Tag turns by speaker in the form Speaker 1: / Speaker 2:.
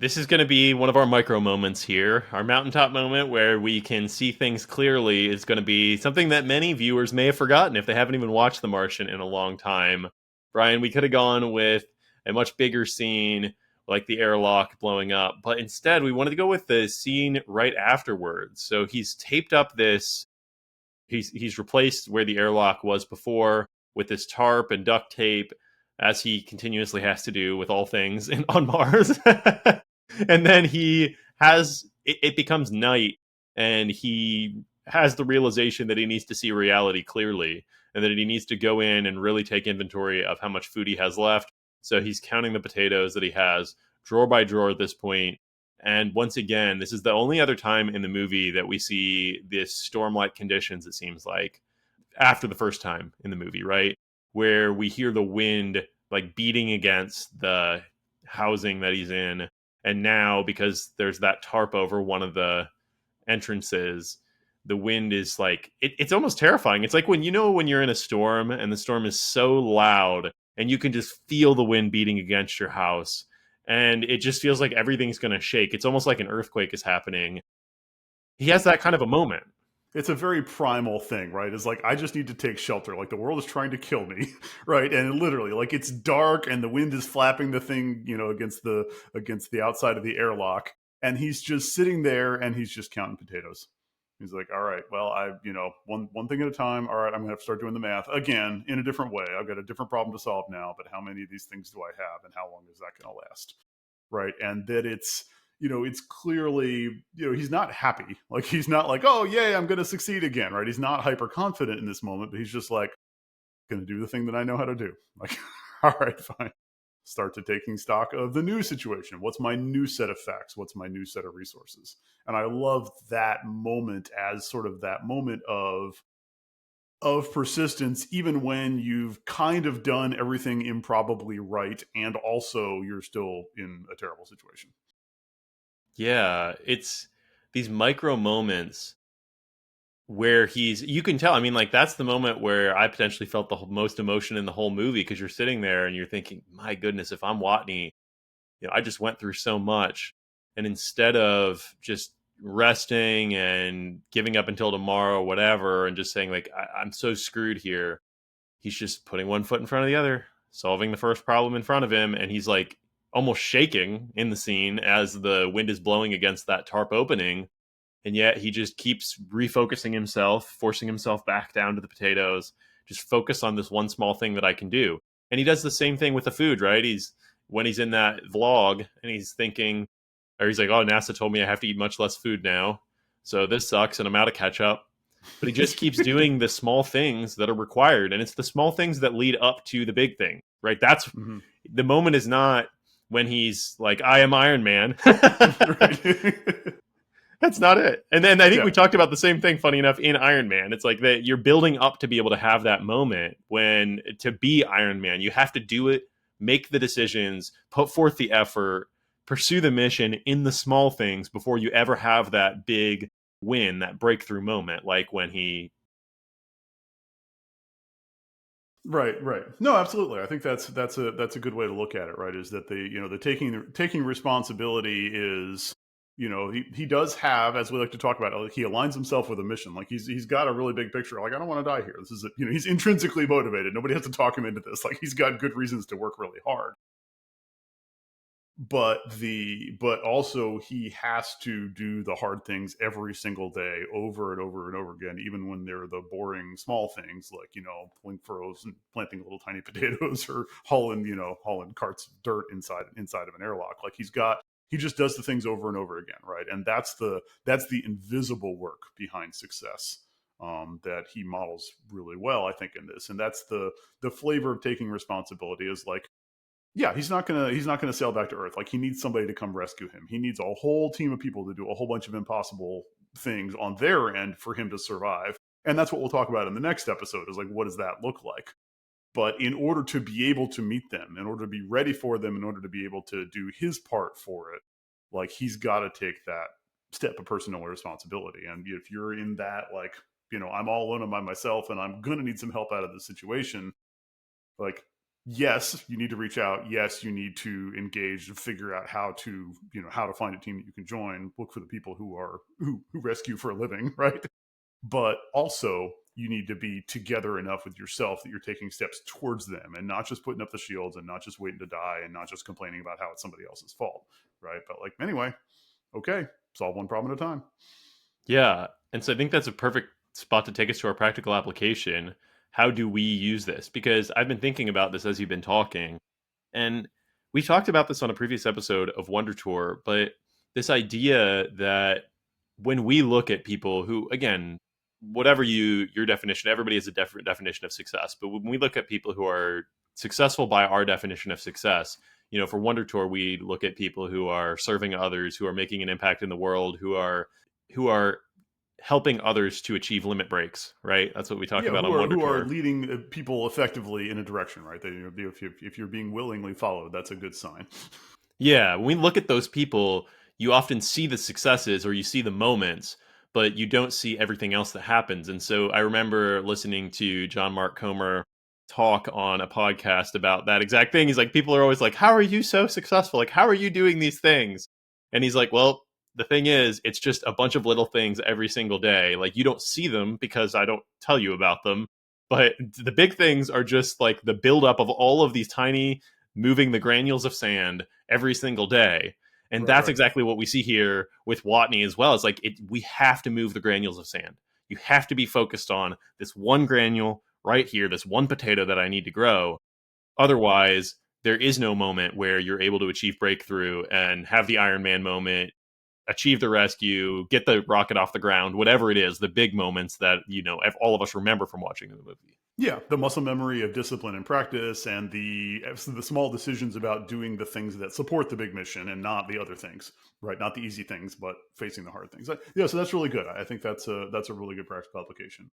Speaker 1: This is going to be one of our micro moments here. Our mountaintop moment where we can see things clearly is going to be something that many viewers may have forgotten if they haven't even watched The Martian in a long time. Brian, we could have gone with a much bigger scene like the airlock blowing up, but instead we wanted to go with the scene right afterwards. So he's taped up this, he's replaced where the airlock was before with this tarp and duct tape, as he continuously has to do with all things on Mars. And then it becomes night, and he has the realization that he needs to see reality clearly, and that he needs to go in and really take inventory of how much food he has left. So he's counting the potatoes that he has drawer by drawer at this point. And once again, this is the only other time in the movie that we see this storm-like conditions, it seems like, after the first time in the movie, right? Where we hear the wind like beating against the housing that he's in. And now, because there's that tarp over one of the entrances, the wind is like, it's almost terrifying. It's like when you're in a storm and the storm is so loud and you can just feel the wind beating against your house. And it just feels like everything's going to shake. It's almost like an earthquake is happening. He has that kind of a moment.
Speaker 2: It's a very primal thing, right? It's like, I just need to take shelter. Like, the world is trying to kill me, right? And literally, like, it's dark and the wind is flapping the thing, against the outside of the airlock. And he's just sitting there and he's just counting potatoes. He's like, all right, well, one thing at a time. All right, I'm gonna have to start doing the math again in a different way. I've got a different problem to solve now, but how many of these things do I have, and how long is that going to last? Right? And that it's clearly, he's not happy. Like, he's not like, oh, yay, I'm going to succeed again, right? He's not hyper confident in this moment, but he's just like, going to do the thing that I know how to do. Like, all right, fine. Start to taking stock of the new situation. What's my new set of facts? What's my new set of resources? And I love that moment as sort of that moment of persistence, even when you've kind of done everything improbably right, and also you're still in a terrible situation.
Speaker 1: Yeah, it's these micro moments where you can tell. I mean, like, that's the moment where I potentially felt the most emotion in the whole movie, because you're sitting there and you're thinking, my goodness, if I'm Watney, I just went through so much. And instead of just resting and giving up until tomorrow, whatever, and just saying, like, I'm so screwed here, he's just putting one foot in front of the other, solving the first problem in front of him. And he's like almost shaking in the scene as the wind is blowing against that tarp opening. And yet he just keeps refocusing himself, forcing himself back down to the potatoes, just focus on this one small thing that I can do. And he does the same thing with the food, right? When he's in that vlog and he's thinking, or he's like, oh, NASA told me I have to eat much less food now, so this sucks and I'm out of ketchup. But he just keeps doing the small things that are required, and it's the small things that lead up to the big thing, right? That's
Speaker 2: Mm-hmm.
Speaker 1: the moment is not when he's like, I am Iron Man. That's not it. And then I think
Speaker 2: Yeah.
Speaker 1: we talked about the same thing, funny enough, in Iron Man. It's like that you're building up to be able to have that moment when to be Iron Man, you have to do it, make the decisions, put forth the effort, pursue the mission in the small things before you ever have that big win, that breakthrough moment, like when he.
Speaker 2: Right, right. No, absolutely. I think that's a good way to look at it. Right, is that the taking responsibility is, he does have, as we like to talk about, like, he aligns himself with a mission. Like, he's got a really big picture. Like, I don't want to die here. This is he's intrinsically motivated. Nobody has to talk him into this. Like, he's got good reasons to work really hard. But also he has to do the hard things every single day, over and over and over again, even when they're the boring small things, like, pulling furrows and planting little tiny potatoes, or hauling carts of dirt inside of an airlock. Like, he just does the things over and over again, right? And that's the invisible work behind success, that he models really well, I think, in this. And that's the flavor of taking responsibility, is like, yeah, he's not gonna sail back to Earth. Like, he needs somebody to come rescue him. He needs a whole team of people to do a whole bunch of impossible things on their end for him to survive. And that's what we'll talk about in the next episode, is like, what does that look like? But in order to be able to meet them, in order to be ready for them, in order to be able to do his part for it, like, he's got to take that step of personal responsibility. And if you're in that, like, I'm all alone by myself and I'm gonna need some help out of the situation, like, yes, you need to reach out. Yes, you need to engage and figure out how to, how to find a team that you can join. Look for the people who rescue for a living, right? But also, you need to be together enough with yourself that you're taking steps towards them and not just putting up the shields and not just waiting to die and not just complaining about how it's somebody else's fault, right? But like, anyway, okay, solve one problem at a time.
Speaker 1: Yeah. And so I think that's a perfect spot to take us to our practical application. How do we use this? Because I've been thinking about this as you've been talking. And we talked about this on a previous episode of WonderTour, but this idea that when we look at people who, again, whatever your definition, everybody has a different definition of success. But when we look at people who are successful by our definition of success, for WonderTour, we look at people who are serving others, who are making an impact in the world, who are helping others to achieve limit breaks. Right? That's what we talk
Speaker 2: Yeah,
Speaker 1: about
Speaker 2: who
Speaker 1: on
Speaker 2: are
Speaker 1: WonderTour.
Speaker 2: leading if effectively in a direction, right? If you're being willingly followed, that's a good sign.
Speaker 1: Yeah, when we look at those people, you often see the successes or you see the moments, but you don't see everything else that happens. And so I remember listening to John Mark Comer talk on a podcast about that exact thing. He's like, people are always like, how are you so successful? Like, how are you doing these things? And he's like, well, the thing is, it's just a bunch of little things every single day. Like, you don't see them because I don't tell you about them. But the big things are just like the buildup of all of these tiny moving the granules of sand every single day. And
Speaker 2: Right,
Speaker 1: that's
Speaker 2: right.
Speaker 1: exactly what we see here with Watney as well. It's like we have to move the granules of sand. You have to be focused on this one granule right here, this one potato that I need to grow. Otherwise, there is no moment where you're able to achieve breakthrough and have the Iron Man moment, achieve the rescue, get the rocket off the ground, whatever it is, the big moments that, all of us remember from watching the movie.
Speaker 2: Yeah, the muscle memory of discipline and practice, and the small decisions about doing the things that support the big mission and not the other things, right? Not the easy things, but facing the hard things. Yeah, so that's really good. I think that's a really good practical application.